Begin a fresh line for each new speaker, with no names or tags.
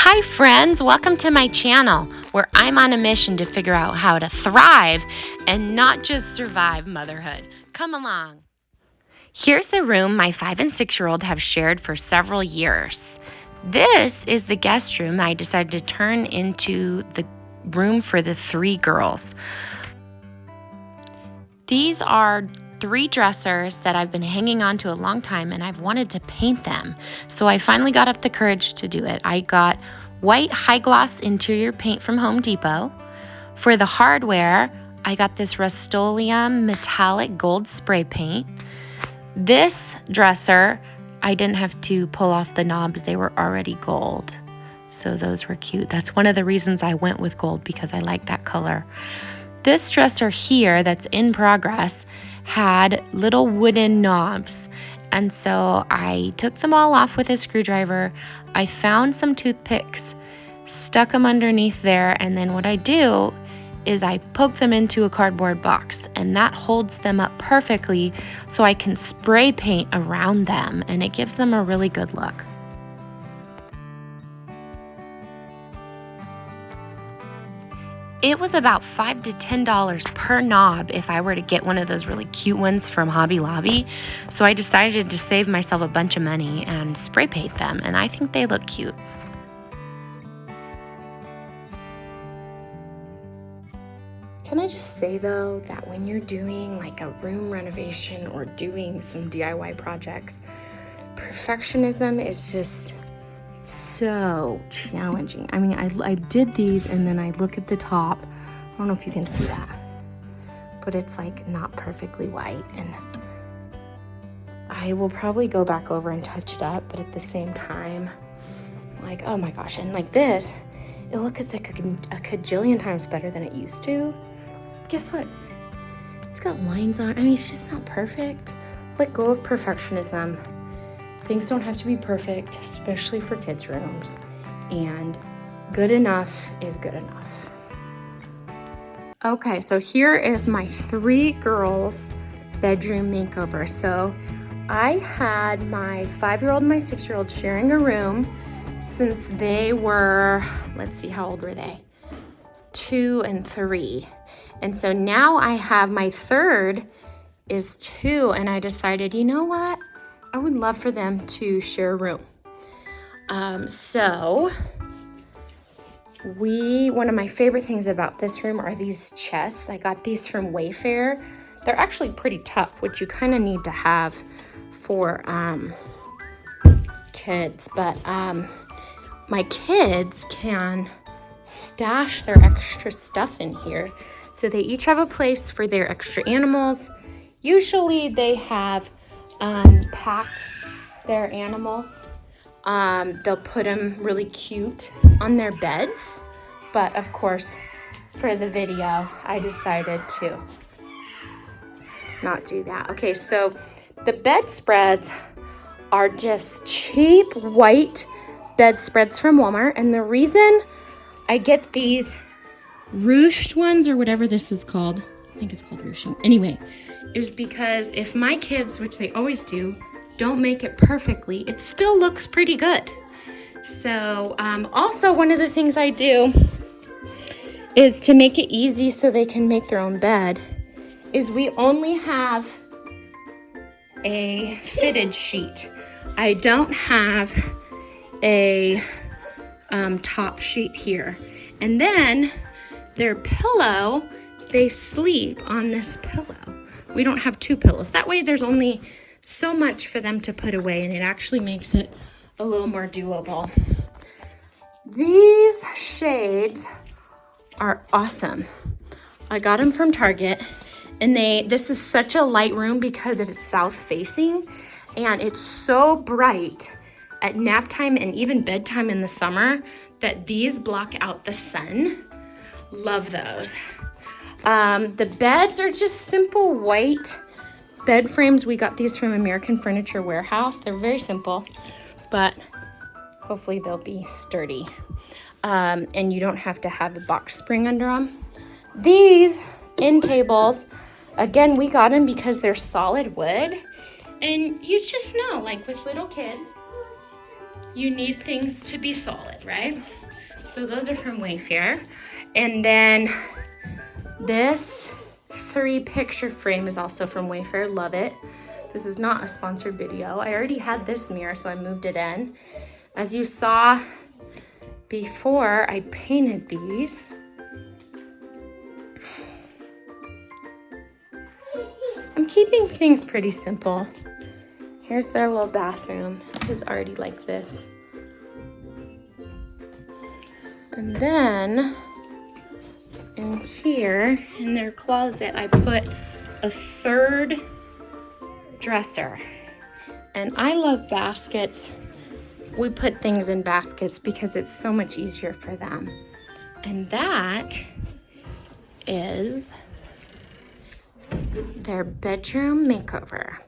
Hi friends, welcome to my channel where I'm on a mission to figure out how to thrive and not just survive motherhood. Come along. Here's the room my 5 and 6-year-old have shared for several years. This is the guest room I decided to turn into the room for the 3 girls. These are 3 dressers that I've been hanging on to a long time, and I've wanted to paint them. So I finally got up the courage to do it. I got white high gloss interior paint from Home Depot. For the hardware, I got this Rust-Oleum metallic gold spray paint. This dresser, I didn't have to pull off the knobs. They were already gold. So those were cute. That's one of the reasons I went with gold, because I like that color. This dresser here that's in progress had little wooden knobs, and so I took them all off with a screwdriver. I found some toothpicks, stuck them underneath there, and then what I do is I poke them into a cardboard box, and that holds them up perfectly so I can spray paint around them, and it gives them a really good look. It was about $5 to $10 per knob if I were to get one of those really cute ones from Hobby Lobby. So I decided to save myself a bunch of money and spray paint them, and I think they look cute.
Can I just say though that when you're doing like a room renovation or doing some DIY projects, perfectionism is just so challenging. I mean, I did these and then I look at the top. I don't know if you can see that, but it's like not perfectly white, and I will probably go back over and touch it up, but at the same time, like, oh my gosh. And like this, it looks like a cajillion times better than it used to. Guess what? It's got lines on it. I mean, it's just not perfect. Let go of perfectionism. Things don't have to be perfect, especially for kids' rooms, and good enough is good enough. Okay, so here is my 3 girls' bedroom makeover. So I had my 5-year-old and my 6-year-old sharing a room since they were, let's see, how old were they? 2 and 3. And so now I have my 3rd is 2, and I decided, you know what? I would love for them to share a room. One of my favorite things about this room are these chests. I got these from Wayfair. They're actually pretty tough, which you kind of need to have for kids. But my kids can stash their extra stuff in here. So they each have a place for their extra animals. Usually they have packed their animals. They'll put them really cute on their beds, but of course for the video I decided to not do that. Okay, so the bedspreads are just cheap white bedspreads from Walmart, and the reason I get these ruched ones, or whatever this is called, I think it's called ruching, anyway, is because if my kids, which they always do, don't make it perfectly, it still looks pretty good. So also one of the things I do is to make it easy so they can make their own bed is we only have a fitted sheet. I don't have a top sheet here. And then their pillow, they sleep on this pillow. We don't have 2 pillows. That way there's only so much for them to put away, and it actually makes it a little more doable. These shades are awesome. I got them from Target, and this is such a light room because it is south facing, and it's so bright at nap time and even bedtime in the summer that these block out the sun. Love those. The beds are just simple white bed frames. We got these from American Furniture Warehouse. They're very simple, but hopefully they'll be sturdy. And you don't have to have a box spring under them. These end tables, again, we got them because they're solid wood. And you just know, like with little kids, you need things to be solid, right? So those are from Wayfair. And then this 3-picture frame is also from Wayfair. Love it. This is not a sponsored video. I already had this mirror, so I moved it in. As you saw before, I painted these. I'm keeping things pretty simple. Here's their little bathroom. It's already like this. And then in here, in their closet, I put a 3rd dresser. And I love baskets. We put things in baskets because it's so much easier for them. And that is their bedroom makeover.